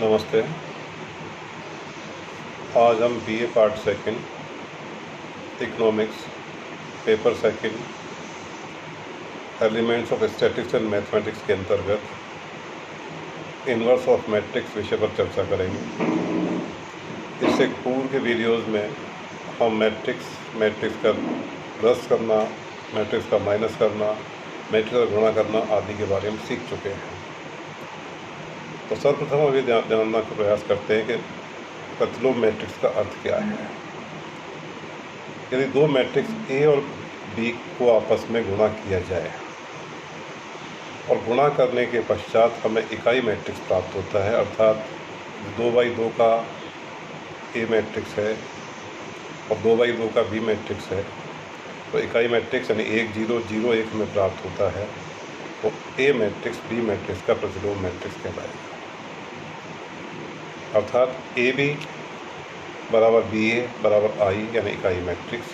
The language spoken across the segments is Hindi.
नमस्ते। आज हम BA part second economics paper second elements of statistics and mathematics के अंतर्गत इन्वर्स ऑफ मैट्रिक्स विषय पर चर्चा करेंगे। इससे पूर्व के वीडियोस में हम मैट्रिक्स का प्लस करना, मैट्रिक्स का माइनस करना, मैट्रिक्स का गुणा करना आदि के बारे में सीख चुके हैं। तो सर्वप्रथम अभी जानने का प्रयास करते हैं कि प्रतिलोम मैट्रिक्स का अर्थ क्या है। यदि दो मैट्रिक्स ए और बी को आपस में गुणा किया जाए और गुणा करने के पश्चात हमें इकाई मैट्रिक्स प्राप्त होता है, अर्थात 2/2 का ए मैट्रिक्स है और 2/2 का बी मैट्रिक्स है, तो इकाई मैट्रिक्स यानी 1 0 0 1 में प्राप्त होता है, तो ए मैट्रिक्स बी मैट्रिक्स का प्रतिलोम मैट्रिक्स कहलाएगा। अर्थात ए बी बराबर बी ए बराबर आई यानी इकाई मैट्रिक्स,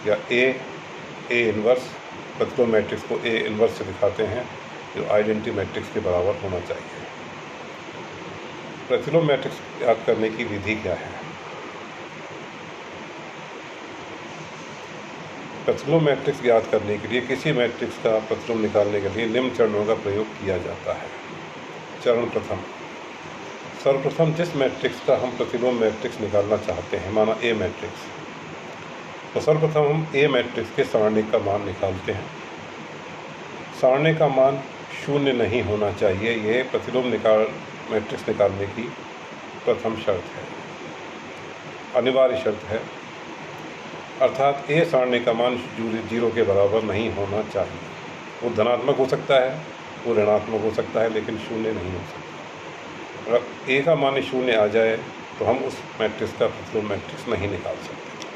या ए इन्वर्स प्रतिलोम मैट्रिक्स को ए इन्वर्स से दिखाते हैं, जो आइडेंटिटी मैट्रिक्स के बराबर होना चाहिए। प्रतिलोम मैट्रिक्स याद करने की विधि क्या है? प्रतिलोम मैट्रिक्स याद करने के लिए किसी मैट्रिक्स का प्रतिलोम निकालने के लिए निम्न चरणों का प्रयोग किया जाता है। चरण प्रथम, सर्वप्रथम जिस मैट्रिक्स का हम प्रतिलोम मैट्रिक्स निकालना चाहते हैं, माना ए मैट्रिक्स, तो सर्वप्रथम हम ए मैट्रिक्स के सारणिक का मान निकालते हैं। सारणिक का मान 0 नहीं होना चाहिए, यह प्रतिलोम मैट्रिक्स निकालने की प्रथम शर्त है, अनिवार्य शर्त है। अर्थात ए सारणिक का मान 0 के बराबर नहीं होना चाहिए। वो धनात्मक हो सकता है, वो ऋणात्मक हो सकता है, लेकिन 0 नहीं हो सकता। अगर ए का मान 0 आ जाए तो हम उस मैट्रिक्स का प्रतिलोम मैट्रिक्स नहीं निकाल सकते।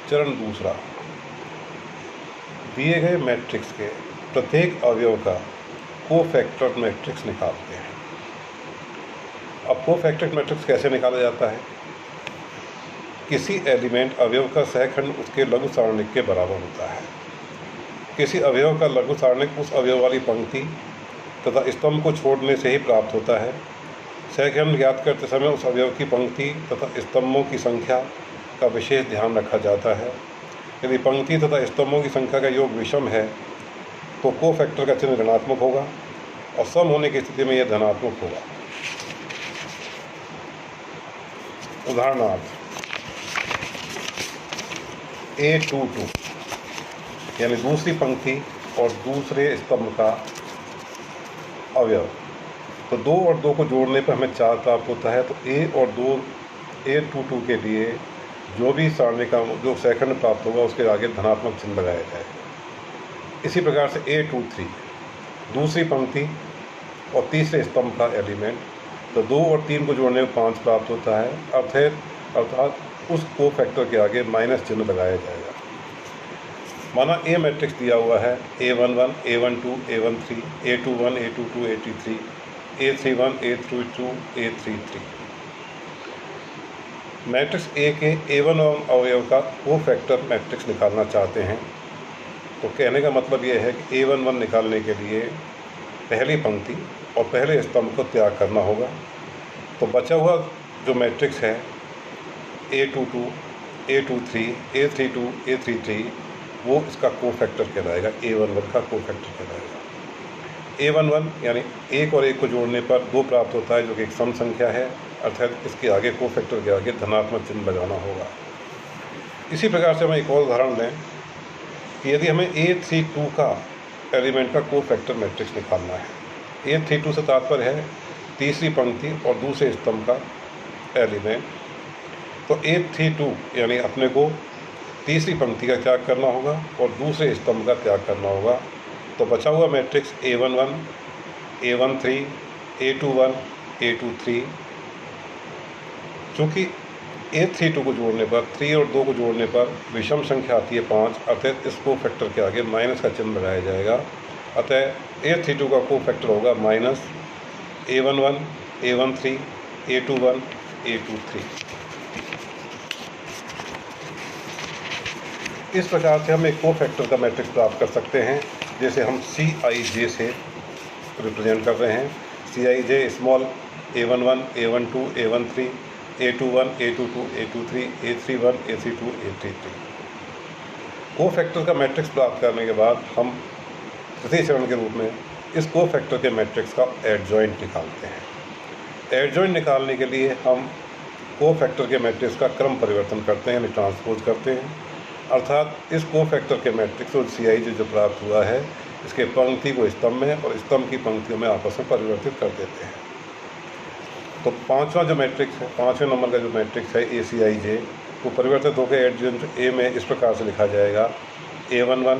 चरण दूसरा, दिए गए मैट्रिक्स के प्रत्येक अवयव का कोफैक्टर मैट्रिक्स निकालते हैं। अब कोफैक्टर मैट्रिक्स कैसे निकाला जाता है? किसी एलिमेंट अवयव का सहखंड उसके लघु सारणिक के बराबर होता है। किसी अवयव का लघु सारणिक उस अवयव वाली पंक्ति तथा स्तंभ को छोड़ने से ही प्राप्त होता है। सहखंड ज्ञात करते समय उस अवयव की पंक्ति तथा स्तंभों की संख्या का विशेष ध्यान रखा जाता है। यदि पंक्ति तथा स्तंभों की संख्या का योग विषम है तो कोफैक्टर का चिन्ह ऋणात्मक होगा और सम होने की स्थिति में यह धनात्मक होगा। उदाहरणार्थ A22 यानी दूसरी पंक्ति और दूसरे स्तंभ का अवयव, तो 2 और 2 को जोड़ने पर हमें 4 प्राप्त होता है। तो A22 के लिए जो भी सारणी का जो सहखंड प्राप्त होगा उसके आगे धनात्मक चिन्ह लगाया जाएगा। इसी प्रकार से A23 दूसरी पंक्ति और तीसरे स्तंभ का एलिमेंट, तो 2 और 3 को जोड़ने में 5 प्राप्त होता है, अर्थात उस कोफैक्टर के आगे माइनस चिन्ह लगाया जाएगा। माना ए मैट्रिक्स दिया हुआ है A11 A12 A13 A21 A22 A23 A31 A32 A33। Matrix A के A1 अवयव का कोफैक्टर मैट्रिक्स निकालना चाहते हैं, तो कहने का मतलब यह है कि A11 निकालने के लिए पहली पंक्ति और पहले स्तंभ को त्याग करना होगा। तो बचा हुआ जो मैट्रिक्स है A22 A23 A32 A33 वो इसका कोफैक्टर कहलाएगा, A11 का कोफैक्टर कहलाएगा। A11 यानी 1 और 1 को जोड़ने पर 2 प्राप्त होता है, जो कि एक सम संख्या है, अर्थात इसके आगे कोफैक्टर के आगे धनात्मक चिन्ह लगाना होगा। इसी प्रकार से हम एक और उदाहरण लें कि यदि हमें A32 का एलिमेंट का कोफैक्टर मैट्रिक्स निकालना है। A32 से तात्पर्य है तीसरी पंक्ति और दूसरे स्तंभ का एलिमेंट। तो A32 यानी अपने को तीसरी पंक्ति का त्याग करना होगा और दूसरे स्तंभ का त्याग करना होगा। तो बचा हुआ matrix A11 A13 A21 A23, चूँकि A32 को जोड़ने पर 3 और 2 को जोड़ने पर विषम संख्या आती है 5, अतः इस कोफैक्टर के आगे माइनस का चिन्ह लगाया जाएगा। अतः A32 का कोफैक्टर होगा minus A11 A13 A21 A23। इस प्रकार से हम एक कोफैक्टर का मैट्रिक्स प्राप्त कर सकते हैं, जैसे हम CIJ से रिप्रेजेंट कर रहे हैं। CIJ small A11, A12, A13, A21, A22, A23, A31, A32, A33। Cofactor का मैट्रिक्स प्राप्त करने के बाद हम तृतीय चरण के रूप में इस कोफैक्टर के मैट्रिक्स का एडजॉइंट निकालते हैं। एडजॉइंट निकालने के लिए हम कोफैक्टर के मैट्रिक्स का क्रम परिवर्तन करते हैं, यानी ट्रांसपोज करते हैं। अर्थात इस कोफैक्टर के मैट्रिक्स और CIJ जो प्राप्त हुआ है, इसके पंक्ति को स्तंभ में और स्तंभ की पंक्तियों में आपस में परिवर्तित कर देते हैं। तो पांचवा जो मैट्रिक्स है, पाँचवें नंबर का जो मैट्रिक्स है ACIJ, वो परिवर्तित होकर एडजॉइंट A में इस प्रकार से लिखा जाएगा A11,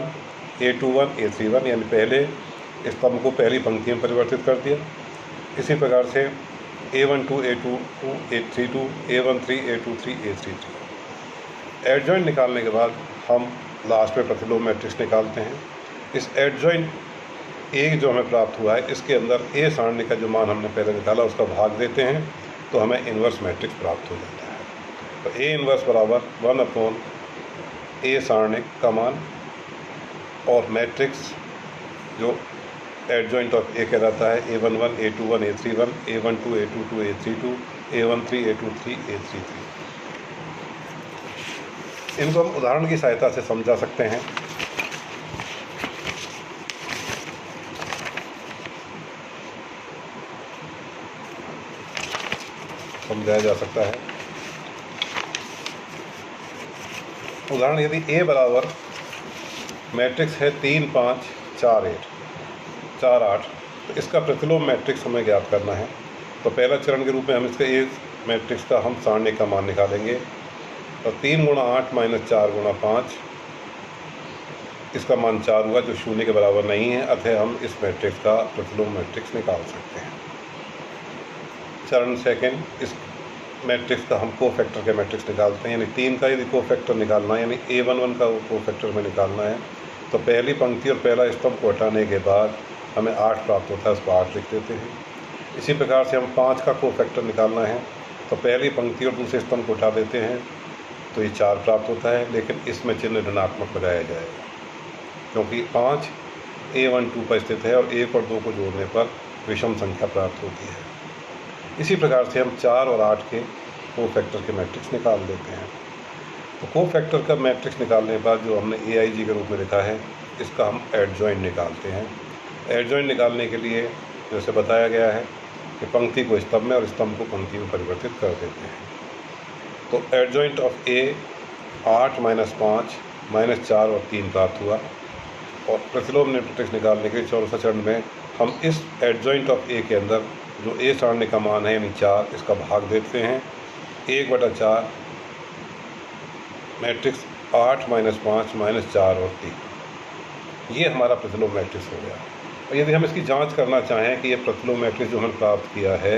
A21, A31, यानी पहले स्तंभ को पहली पंक्ति में परिवर्तित कर दिया। इसी प्रकार से A12, A22, A32, A13, A23, A33। Adjoint निकालने के बाद हम लास्ट में प्रतिलोम मैट्रिक्स निकालते हैं। इस एडजॉइंट A जो हमें प्राप्त हुआ है, इसके अंदर A सारणी का जो मान हमने पहले निकाला उसका भाग देते हैं तो हमें इन्वर्स मैट्रिक्स प्राप्त हो जाता है। तो A इन्वर्स बराबर 1/A सारणी का मान और मैट्रिक्स जो एडजॉइंट ऑफ A कहलाता है A11, A21, A31, A12, A22, A32, A13, A23, A33। इनको हम उदाहरण की सहायता से समझा सकते हैं। समझाया जा सकता है। उदाहरण यदि A बराबर मैट्रिक्स है 3, 5, 4, 8, तो इसका प्रतिलोम मैट्रिक्स हमें ज्ञात करना है। तो पहला चरण के रूप में हम इसके A मैट्रिक्स का हम सारणी का मान निकालेंगे। तो 3 × 8 - 4 × 5, इसका मान 4 हुआ, जो 0 के बराबर नहीं है, अतः हम इस मैट्रिक्स का प्रतिलोम मैट्रिक्स निकाल सकते हैं। चरण सेकंड, इस मैट्रिक्स का हम कोफैक्टर के मैट्रिक्स निकालते हैं, यानी 3 का यदि कोफैक्टर निकालना है, यानी A11 का कोफैक्टर में निकालना है, तो पहली पंक्ति और पहला स्तंभ को हटाने के बाद हमें 8 प्राप्त होता है, उसको 8 लिख देते हैं। इसी प्रकार से हम 5 का कोफैक्टर निकालना है, तो पहली पंक्ति और दूसरे स्तंभ को उठा देते हैं तो ये 4 प्राप्त होता है, लेकिन इसमें चिन्ह ऋणात्मक लगाया जाएगा क्योंकि 5 A12 पर स्थित है और 1 और 2 को जोड़ने पर विषम संख्या प्राप्त होती है। इसी प्रकार से हम 4 और 8 के कोफैक्टर के मैट्रिक्स निकाल देते हैं। तो कोफैक्टर का मैट्रिक्स निकालने के बाद जो हमने AIJ के रूप में लिखा है, इसका हम एडजॉइंट निकालते हैं। एडजॉइंट निकालने के लिए जैसे बताया गया है कि पंक्ति को स्तंभ में और स्तंभ को पंक्ति में परिवर्तित कर देते हैं। तो एडजॉइंट ऑफ A 8 - 5 - 4 और 3 प्राप्त हुआ। और प्रतिलोम मैट्रिक्स निकालने के लिए चौथा चरण में हम इस एडजॉइंट ऑफ A के अंदर जो A सारणी का मान है, यानी 4, इसका भाग देते हैं। 1/4 मैट्रिक्स 8 - 5 - 4 और 3, ये हमारा प्रतिलोम मैट्रिक्स हो गया। और यदि हम इसकी जांच करना चाहें कि ये प्रतिलोम मैट्रिक्स जो हमने प्राप्त किया है,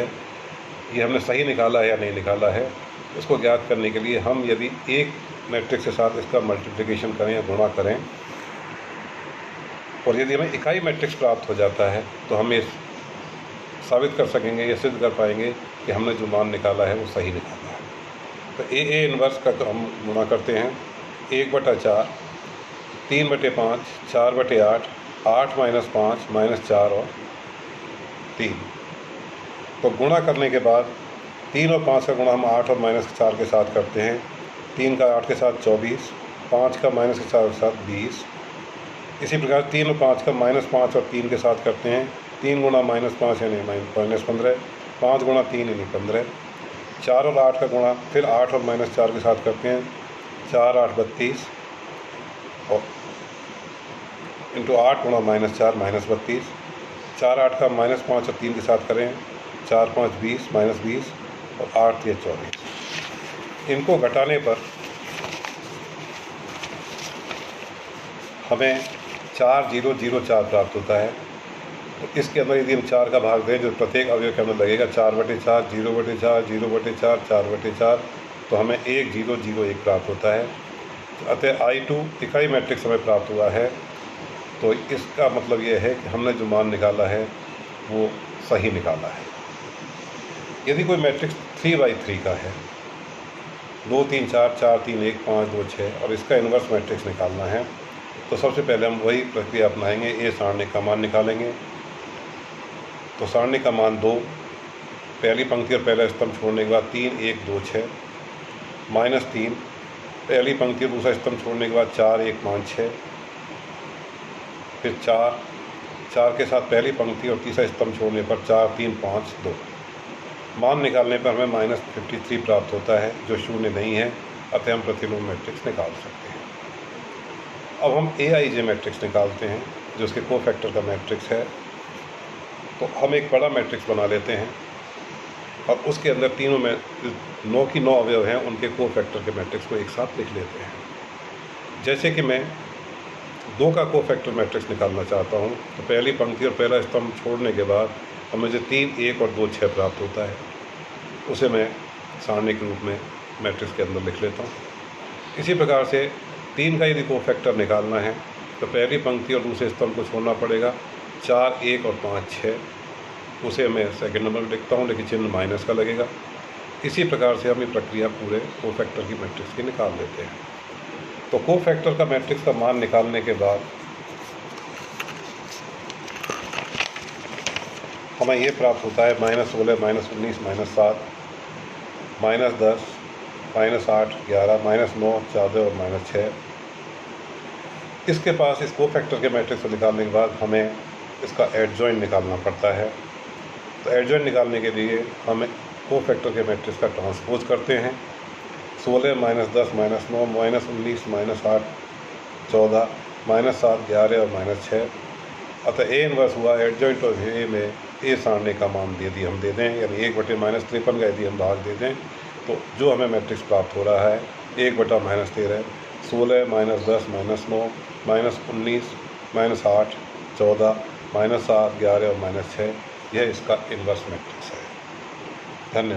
ये हमने सही निकाला है या नहीं निकाला है, इसको ज्ञात करने के लिए हम यदि एक मैट्रिक्स के साथ इसका मल्टीप्लिकेशन करें या गुणा करें, और यदि हमें इकाई मैट्रिक्स प्राप्त हो जाता है, तो हम ये साबित कर सकेंगे या सिद्ध कर पाएंगे कि हमने जो मान निकाला है वो सही निकाला है। तो A इन्वर्स का हम गुणा करते हैं 1/4, 3/5, 4/8, 8 - 5 - 4 और 3। तो गुणा करने के बाद 3 और 5 का गुणा हम 8 और -4 के साथ करते हैं। 3 का 8 के साथ 24, 5 का -4 के साथ 20। इसी प्रकार 3 और 5 का -5 और 3 के साथ करते हैं। 3 × -5 यानी -15, 5 × 3 यानी 15। 4 और 8 का गुणा फिर 8 और -4 के साथ करते हैं। 4 8 32 और इंटू 8 × -4 -32। 4 8 का -5 और 3 के साथ करें, 4 5 20 -20 और 8 3 24। इनको घटाने पर हमें 4004 प्राप्त होता है। तो इसके अंदर यदि हम 4 का भाग दें, जो प्रत्येक अवयव के अंदर लगेगा 4/4, 0/4, 0/4, 4/4, तो हमें 1001 प्राप्त होता है। अतः I2 इकाई मैट्रिक्स हमें प्राप्त हुआ है। तो इसका मतलब ये है कि हमने जो मान निकाला है वो सही निकाला है। यदि कोई मैट्रिक्स 3/3 का है, 2 3 4 4 3 1 5 2 6 और इसका इन्वर्स मैट्रिक्स निकालना है, तो सबसे पहले हम वही प्रक्रिया अपनाएंगे। A सारणी का मान निकालेंगे। तो सारणी का मान 2, पहली पंक्ति और पहला स्तंभ छोड़ने के बाद 3, 1, 2, 6, -3, पहली पंक्ति और दूसरा स्तंभ छोड़ने के बाद 4, 1, 5, 6, फिर 4 के साथ पहली पंक्ति और तीसरा स्तंभ छोड़ने पर 4, 3, 5, 2। मान निकालने पर हमें -53 प्राप्त होता है, जो शून्य नहीं है, अतः हम प्रतिलोम मैट्रिक्स निकाल सकते हैं। अब हम AIJ मैट्रिक्स निकालते हैं, जो उसके कोफैक्टर का मैट्रिक्स है। तो हम एक बड़ा मैट्रिक्स बना लेते हैं और उसके अंदर तीनों में 9 की 9 अवयव हैं, उनके कोफैक्टर के मैट्रिक्स को एक साथ लिख लेते हैं। जैसे कि मैं 2 का कोफैक्टर मैट्रिक्स निकालना चाहता हूँ, तो पहली पंक्ति और पहला स्तंभ छोड़ने के बाद अब मुझे 3, 1 और 2, 6 प्राप्त होता है। उसे मैं सारणी के रूप में मैट्रिक्स के अंदर लिख लेता हूँ। इसी प्रकार से 3 का यदि कोफैक्टर निकालना है तो पहली पंक्ति और दूसरे स्तंभ को छोड़ना पड़ेगा, 4, 1 और 5, 6। उसे मैं सेकंड नंबर में लिखता हूँ, लेकिन चिन्ह माइनस का लगेगा। इसी प्रकार से हम ये प्रक्रिया पूरे कोफैक्टर की मैट्रिक्स की निकाल लेते हैं। तो कोफैक्टर का मैट्रिक्स का मान निकालने के बाद हमें ये प्राप्त होता है -16, -19, -7, -10, -8, 11, -9, 14 और -6। इसके पास इस कोफैक्टर के मैट्रिक्स को निकालने के बाद हमें इसका एडजॉइंट निकालना पड़ता है। तो एडजॉइंट निकालने के लिए हम कोफैक्टर के मैट्रिक्स का ट्रांसपोज करते हैं। 16, -10, -9, -19, -8, 14, -7, 11 और -6। अतः A इनवर्स हुआ एडजॉइंट ऑफ A में A सारणी का मान यदि हम दे दें, यानी 1/-53 का यदि हम भाग दे दें, तो जो हमें मैट्रिक्स प्राप्त हो रहा है 1/-13, 16, -10, -9, -19, -8, 14, -7, 11 और -6, यह इसका इनवर्स मैट्रिक्स है। धन्यवाद।